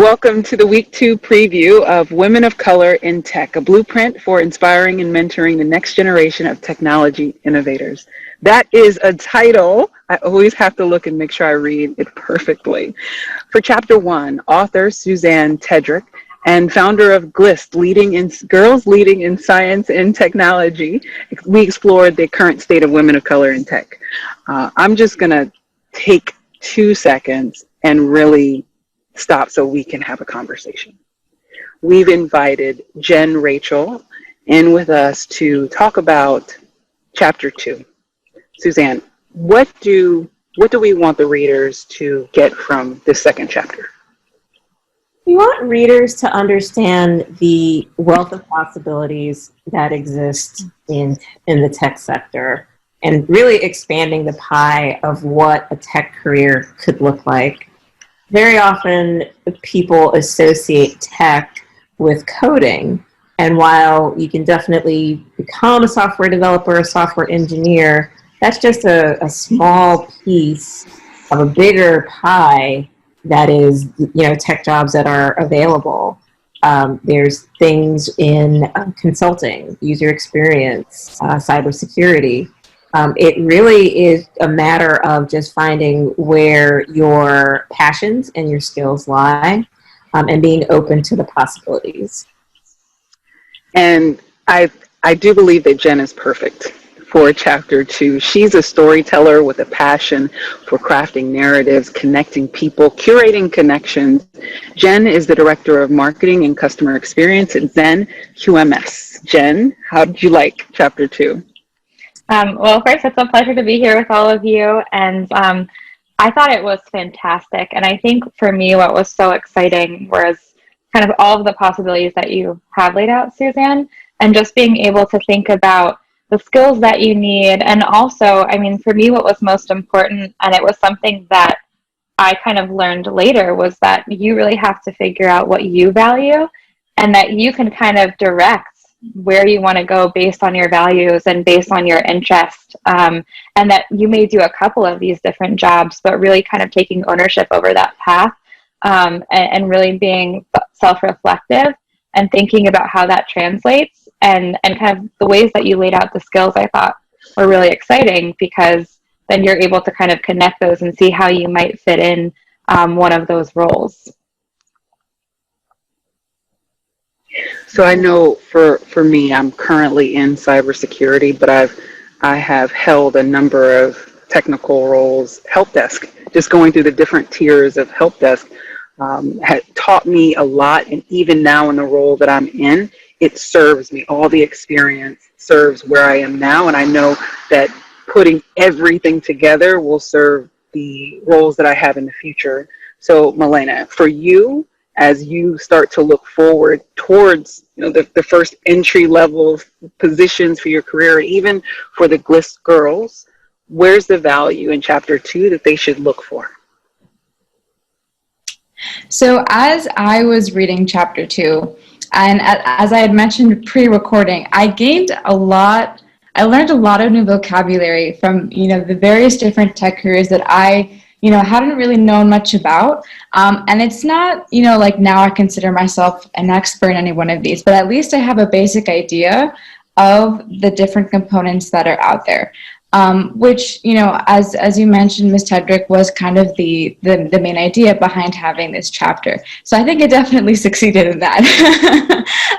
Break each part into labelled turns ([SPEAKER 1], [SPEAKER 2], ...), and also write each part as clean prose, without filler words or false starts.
[SPEAKER 1] Welcome to the Week 2 preview of Women of Color in Tech, a blueprint for inspiring and mentoring the next generation of technology innovators. That is a title. I always have to look and make sure I read it perfectly. For Chapter 1, author Susanne Tedrick and founder of GLIST, Girls Leading in Science and Technology, we explored the current state of women of color in tech. I'm just going to take 2 seconds and really stop so we can have a conversation. We've invited Jen Rajchel in with us to talk about Chapter 2. Susanne, what do we want the readers to get from this second chapter?
[SPEAKER 2] We want readers to understand the wealth of possibilities that exist in the tech sector and really expanding the pie of what a tech career could look like. Very often people associate tech with coding, and while you can definitely become a software developer, a software engineer, that's just a small piece of a bigger pie that is, tech jobs that are available. There's things in consulting, user experience, cybersecurity. It really is a matter of just finding where your passions and your skills lie, and being open to the possibilities.
[SPEAKER 1] And I do believe that Jen is perfect for Chapter 2. She's a storyteller with a passion for crafting narratives, connecting people, curating connections. Jen is the Director of Marketing and Customer Experience at ZENQMS. Jen, how did you like Chapter 2?
[SPEAKER 3] Well, first, it's a pleasure to be here with all of you, and I thought it was fantastic. And I think for me, what was so exciting was kind of all of the possibilities that you have laid out, Susanne, and just being able to think about the skills that you need. And also, I mean, for me, what was most important, and it was something that I kind of learned later, was that you really have to figure out what you value, and that you can kind of direct where you want to go based on your values and based on your interest, and that you may do a couple of these different jobs, but really kind of taking ownership over that path, and really being self-reflective and thinking about how that translates, and kind of the ways that you laid out the skills I thought were really exciting, because then you're able to kind of connect those and see how you might fit in one of those roles.
[SPEAKER 1] So I know for me, I'm currently in cybersecurity, but I have held a number of technical roles. Help desk, just going through the different tiers of help desk, had taught me a lot. And even now in the role that I'm in, it serves me. All the experience serves where I am now. And I know that putting everything together will serve the roles that I have in the future. So Melina, for you, as you start to look forward towards the first entry level positions for your career, even for the GLIST girls, where's the value in Chapter 2 that they should look for?
[SPEAKER 4] So as I was reading Chapter 2, and as I had mentioned pre-recording, I learned a lot of new vocabulary from the various different tech careers that I hadn't really known much about. And it's not, like now I consider myself an expert in any one of these, but at least I have a basic idea of the different components that are out there. Which, as you mentioned, Ms. Tedrick, was kind of the main idea behind having this chapter. So I think it definitely succeeded in that.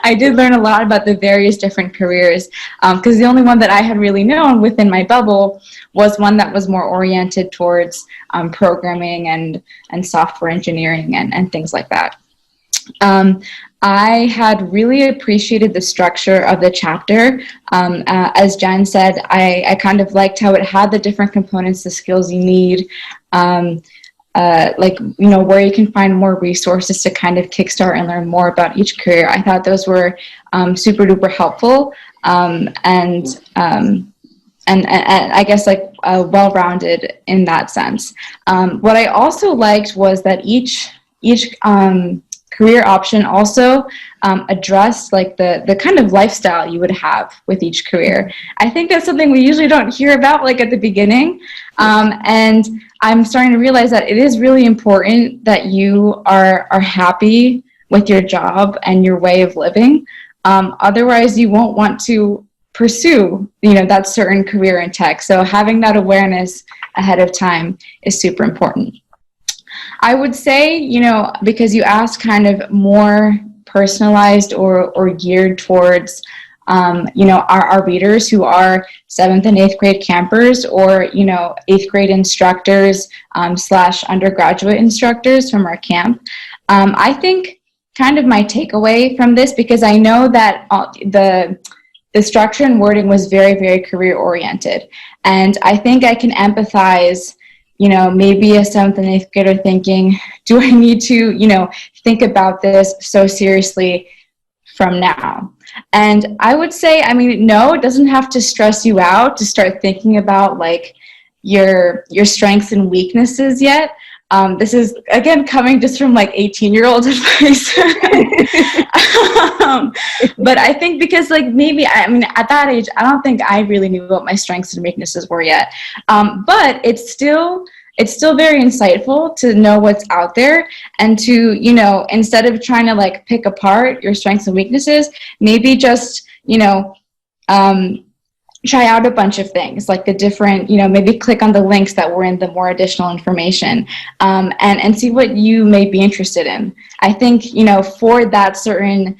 [SPEAKER 4] I did learn a lot about the various different careers, because the only one that I had really known within my bubble was one that was more oriented towards programming and software engineering and things like that. I had really appreciated the structure of the chapter. As Jen said, I kind of liked how it had the different components, the skills you need, where you can find more resources to kind of kickstart and learn more about each career. I thought those were super duper helpful, and I guess well-rounded in that sense. What I also liked was that each career option also address like the kind of lifestyle you would have with each career. I think that's something we usually don't hear about like at the beginning. And I'm starting to realize that it is really important that you are happy with your job and your way of living. Otherwise, you won't want to pursue, that certain career in tech. So having that awareness ahead of time is super important. I would say, because you asked kind of more personalized or geared towards, our readers who are 7th and 8th grade campers or, 8th grade instructors / undergraduate instructors from our camp. I think kind of my takeaway from this, because I know that the structure and wording was very, very career oriented. And I think I can empathize, maybe a 7th and 8th grader thinking, do I need to, think about this so seriously from now? And I would say, no, it doesn't have to stress you out to start thinking about like your strengths and weaknesses yet. This is, again, coming just from like 18-year-old advice. But I think because like maybe, at that age, I don't think I really knew what my strengths and weaknesses were yet. But it's still very insightful to know what's out there and to, instead of trying to like pick apart your strengths and weaknesses, maybe just, try out a bunch of things, like the different, maybe click on the links that were in the more additional information, and see what you may be interested in. I think, for that certain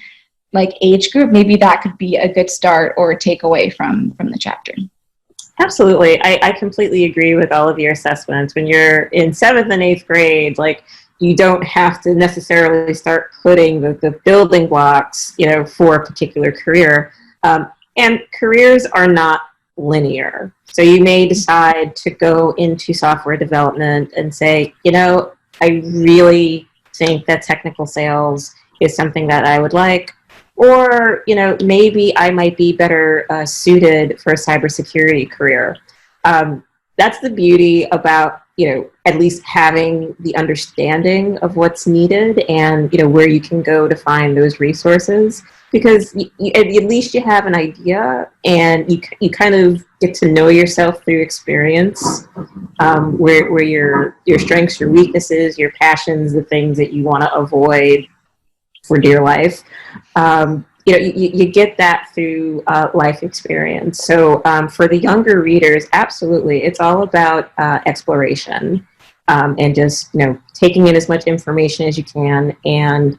[SPEAKER 4] like age group, maybe that could be a good start or takeaway from the chapter.
[SPEAKER 2] Absolutely. I completely agree with all of your assessments. When you're in 7th and 8th grade, like you don't have to necessarily start putting the building blocks, for a particular career. And careers are not linear. So you may decide to go into software development and say, I really think that technical sales is something that I would like. Or, maybe I might be better suited for a cybersecurity career. That's the beauty about, at least having the understanding of what's needed and, where you can go to find those resources. Because at least you have an idea and you kind of get to know yourself through experience, where your strengths, your weaknesses, your passions, the things that you want to avoid for dear life. You get that through life experience. So for the younger readers, absolutely, it's all about exploration and just taking in as much information as you can and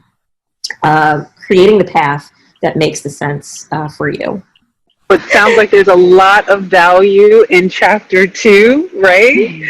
[SPEAKER 2] creating the path that makes the sense for you.
[SPEAKER 1] It sounds like there's a lot of value in chapter 2, right?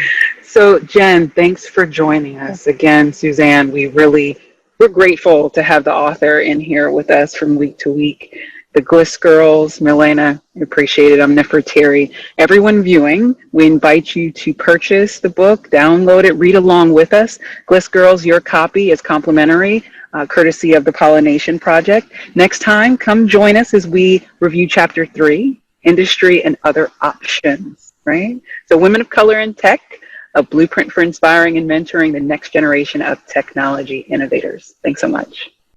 [SPEAKER 1] So Jen, thanks for joining us. Again, Susanne, we're grateful to have the author in here with us from week to week. The GLIST girls, Melina, we appreciate it. I'm Neferteri. Everyone viewing, we invite you to purchase the book, download it, read along with us. GLIST girls, your copy is complimentary, courtesy of the Pollination Project. Next time, come join us as we review chapter 3, Industry and Other Options, right? So Women of Color in Tech, a blueprint for inspiring and mentoring the next generation of technology innovators. Thanks so much.